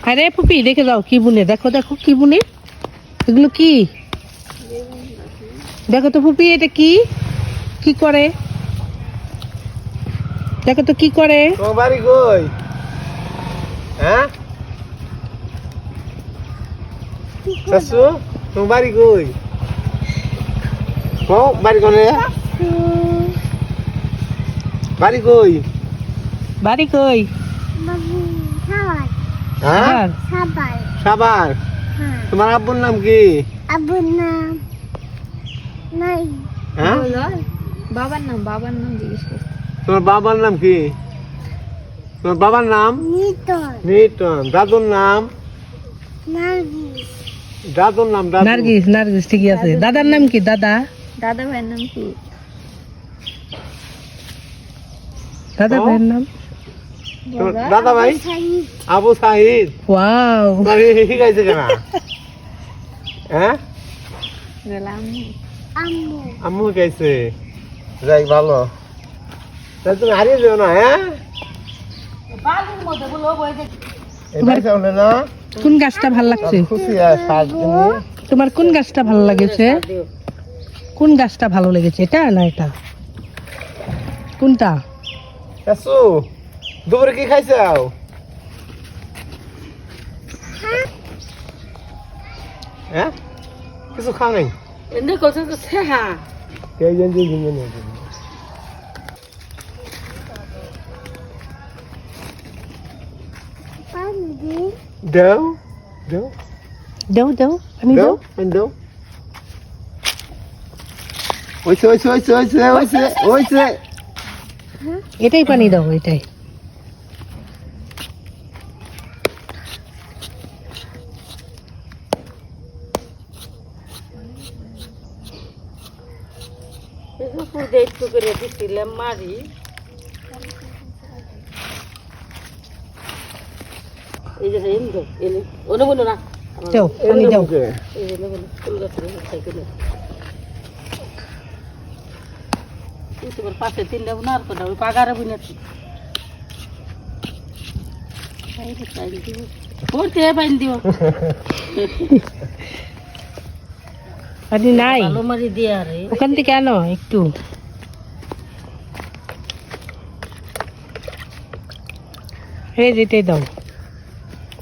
আরে পুপি দেখে যাও কি বুনে, দেখো দেখো কি বুনে, এগুলো কি দেখো তো পুপি, এটা কি কি করে দেখো তো কি করে। তোমার বাড়ি কই? হ্যাঁ শাশু, তোমার বাড়ি কই? ও বাড়ি কোনে? বাড়ি কই? বাড়ি কই? হ্যাঁ সাবার। তোমার আব্বুর নাম কি? হ্যাঁ বাবার নাম জিজ্ঞেস করছি। তোমার বাবার নাম কি? তোমার বাবার নাম নিতন। দাদুর নাম? দাদুর নাম দাদু। নার্গিস, নার্গিস ঠিকই আছে। দাদার নাম কি? দাদা দাদা ভাইয়ের নাম কি? দাদা ভাইয়ের নাম তোমার দাদা ভাই? আবু সাহিদ। ওয়াও, শিখাইছে কেনা? হ্যাঁ আম্মু শিখাইছে। যাই ভালো, তাহলে তুমি হারিয়ে যাও না। হ্যাঁ এই বাড়ি যাও না? কোন গাছটা ভাল লাগছে খুশি আর সাজ তুমি? তোমার? কোন গাছটা ভালো লাগেছে? কোন গাছটা ভালো লেগেছে, এটা না এটা? কোনটা? শাশু, দুপুরে কি খাইছাও? হ্যাঁ কিছু খাও নাই? এনে কত আছে? হ্যাঁ কে জানি জিমে নেই। দাও দাও দাও দাও, আমি দাও। দাও। ওইছে ওইছে ওইছে ওইছে ওইছে ওইছে। এটাই পানি দাও, এটাই। একটু করে দিছিলাম মারি। এই যে এনে এনে ওনে বলো না, দাও পানি দাও। এই যে বলো ফুল গাছের সাইকেলে তোমার পাশে তিনটা উনার কথা ওই পাগারে বুনেছি। পড়তে পাইন দিও পানি নাই, ভালো মারি দিয়া রে ওখান থেকে আনো একটু। এই যেটাই দাও।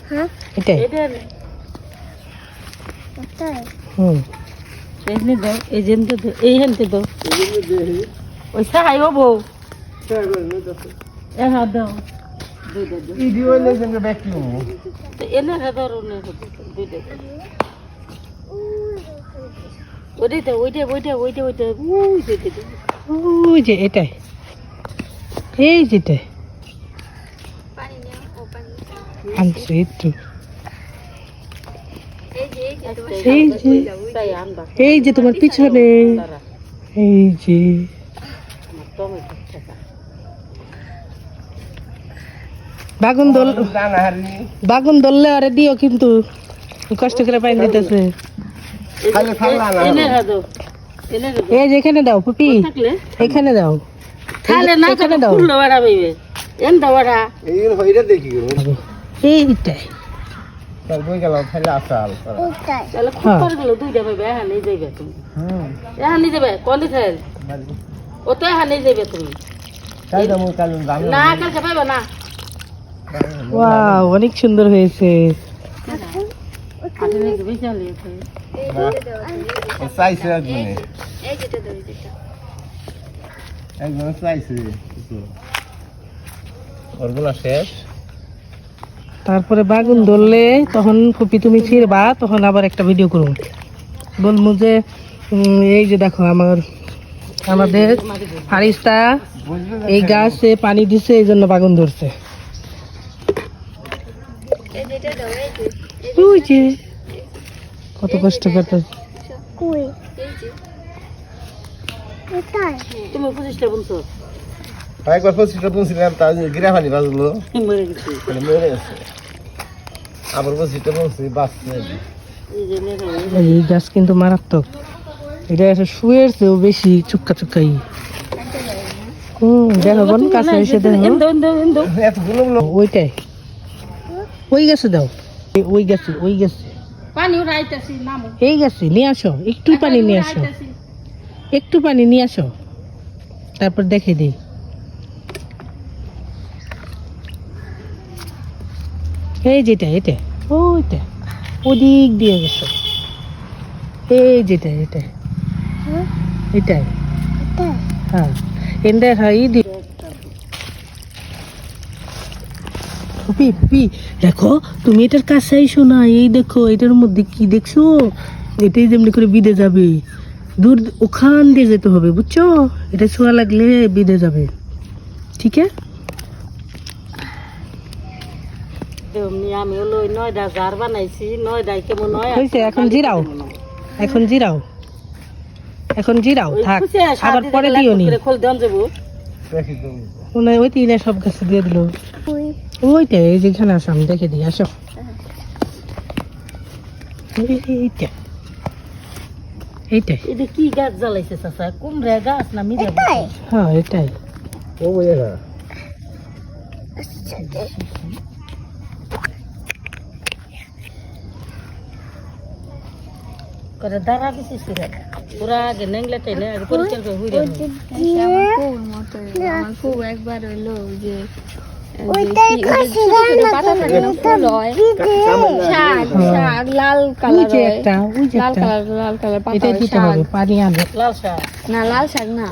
হ্যাঁ এটাই। হুম এইখানে দাও, এই জেনতে দাও, এইখানতে দাও। ওই সাহাই হবো হ্যাঁ দাও। ভিডিও লেগেন ব্যাকি এনে ধরো দুইটা ওইটা ওইটা ওইটা ওইটা ওইটা ওই যে এটাই, এই যেটা আনছে একটু। এই যে তোমার পিছনে, এই যে বাগুন ধরলে আরে দিও কিন্তু, কষ্ট করে পাইন দিতেছে। এই যে এখানে দাও পুপি, এখানে দাও, এখানে দাও। এইটাই তার বই গেল ফেলে আসাল তাহলে খুব করে গেল দুইটা ভাই হ্যাঁ নিয়ে যাইবে তুমি। হ্যাঁ নিয়ে যাবে কোন খেল ওতে হ্যাঁ নিয়ে যাইবে তুমি। কাল দাম কাল দাম না কালকে পাইবা না। ওয়াও অনেক সুন্দর হয়েছে। সাইজ একদম একদম সাইজ ওরগুলা শেষ। তারপরে বাগুন ধরলে তখন ফুপি তুমি ফিরবা, তখন আবার একটা ভিডিও করবো, বলবো যে এই যে দেখো আমাদের ফারিস্তা এই গাছে পানি দিছে, এই জন্য বাগুন ধরছে। ওই যে কত কষ্ট করতে। তুমি 25টা বুনছো? একবার 25টা বুনছিলাম, তা গিরা পানি বাজলো মরে গেছে। আবার 25টা বুনছি বাঁচছে। এই গাছ কিন্তু মারাত্মক, এটা একটা শুয়ের চেয়েও বেশি চুক্কা চুক্কাই। দেখো বোন কাছে এসে দেখো, ওইটাই ওই গাছে দাও। ওই গেছে পানি উড়াইতেছি নামো এই গেছে নিয়ে আসো একটু পানি নিয়ে আসো একটু পানি নিয়ে আসো তারপর দেখে দিই এই যেটা এটা ওইটা ওদিক দিয়ে গেছো এই যেটা এটা এটাই হ্যাঁ এন্ডা হ্যাঁ এই দি ফুপি ফুপি দেখো তুমি এটার কাছে আইসো না এই দেখো এটার মধ্যে কি দেখছো এটাই যেমনি করে বিদে যাবে দূর ওখান দিয়ে যেতে হবে বুঝছো এটা ছোঁয়া লাগলে বিদে যাবে ঠিক আছে আমি হলো 9টা জার বানাইছি 9টায় কেমন হয় হয়েছে এখন জিরাও এখন জিরাও থাক আবার পরে দিও নি খোল দেন যাবো দেখি তুমি মনে হয় ওই তিনে সব গাছে দিয়ে দিল ওইটা এই যেখানে আসো আমি দেখে দিই আসো এইটা এইটাই এটা কি গাছ জ্বালাইছে চাচা কুমড়া গাছ না মিরা হ্যাঁ এটাই ও বইয়া করে দাঁড়া বেশি ছিল পুরা আগে নেংলে টাইনে আগে পরিচয় করে হইরা আমার খুব মতো আমার খুব একবার হইলো যে শাক লাল ওই কালার যে একটা লাল কালার পাতা এটা হয় দিতে শাক হবে পানি আনো লাল শাক না লাল শাক না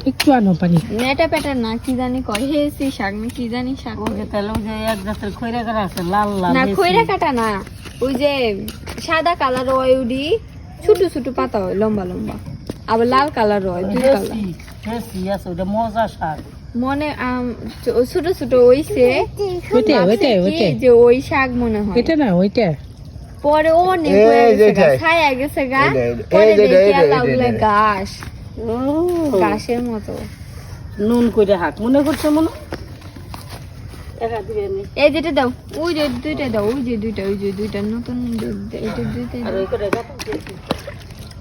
একটু আনো পানি নেটা পেটার না কি জানি কয় হেসি শাক না কি জানি শাক ওই যে তাহলে ওই যে এক জাতের খৈরা করা আছে লাল লাল না বেশি। খইরা কাটা না ওই যে সাদা কালার হয় ওডি ছোট ছোট পাতা হয় লম্বা লম্বা আবার লাল কালার হয় দুই কালার দেশি দেশি আছে ওটা মজা শাক মনে ছোট ছোট ওইছে ওইটাই লাগছে কি ওইটাই যে ওই শাক মনে হয় এটা না ওইটা পরে অনেক এই হয়ে যে গেছে গা, এটাই। ছায়া গেছে গা এই পরে যে দেখি এটা, আল্লাহ এটা, বলে এটা। ঘাস ও ঘাসের মতো নুন কইরা হাক মনে করছে মনে একা দিবে নি এই যেটা দাও ওই যে দুইটা দাও ওই যে দুইটা নতুন এটা দুইটা আর দাও ওই করে গাছ দিয়েছি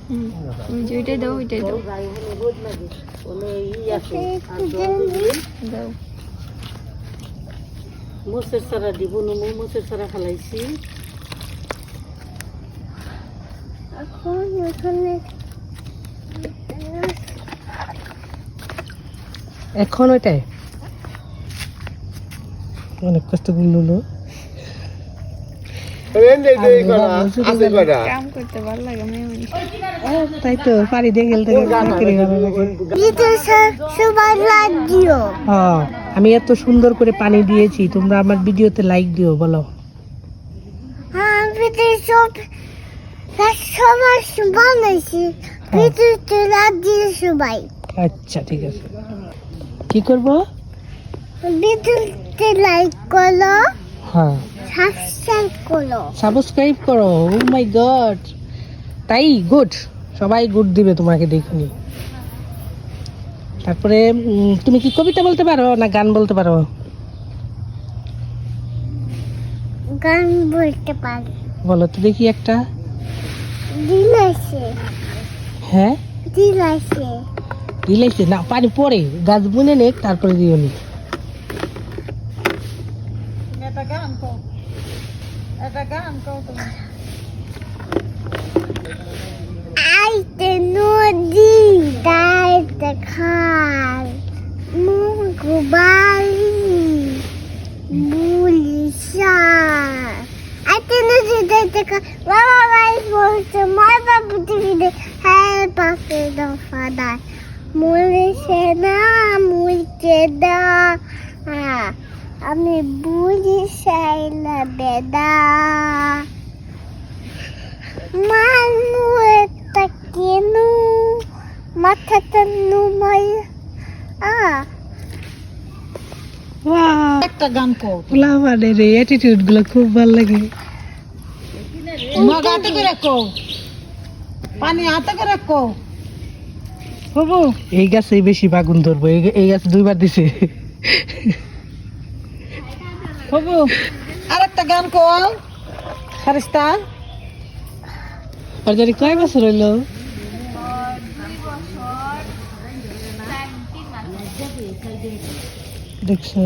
হুম, ওই যে ওইটাই দাও ওইটাই দাও যাই হলে রোদ লাগে ওনে ই আছে আর জল দিবি দাও মোসের সারা দিব নুন মোসের সারা ফেলাইছি এখন ওইটাই অনেক কষ্ট করলো আছে কয়টা কাম করতে ভালো লাগে মেয়ে মানুষ। তাই তো পানি দিয়ে গেলতে আমি এত সুন্দর করে পানি দিয়েছি তোমরা আমার ভিডিওতে লাইক দিও বলো আচ্ছা ঠিক আছে কি করব হ্যাঁ সাবস্ক্রাইব করো ও মাই গড তাই গুড সবাই গুড দিবে তোমাকে দেখুনি তারপরে তুমি কি কবিতা বলতে পারো না গান বলতে পারো গান বলতে পারি বলো তো দেখি একটা দিল আছে হ্যাঁ দিল আছে দিলাইছে না পানি পরে গাছ বুনে নেক তারপরে দিও নি আইতে নদী গাইতে খাল মুগু বাড়ি বুলিশা আইতে নদী গাইতে খাল বাবা ভাই বলছে মার বাবু টিভিতে হ্যাঁ পাশে দফাদার মুলিশে না মুলকে দা আমি বুঝি সাইলা বেদা মানু একটা কেনু মাথাটা নুমাই একটা গান কও মানে রে অ্যাটিটিউড গুলো খুব ভালো লাগে মগাতে করে কও পানি হাতে করে কও বাবু এই গাছে বেশি বাগুন ধরবো এই গাছ দুইবার দিছে বাবু আরেকটা গান কও ফারিস্তা আর জানি কয় বছর হইলো দেখছো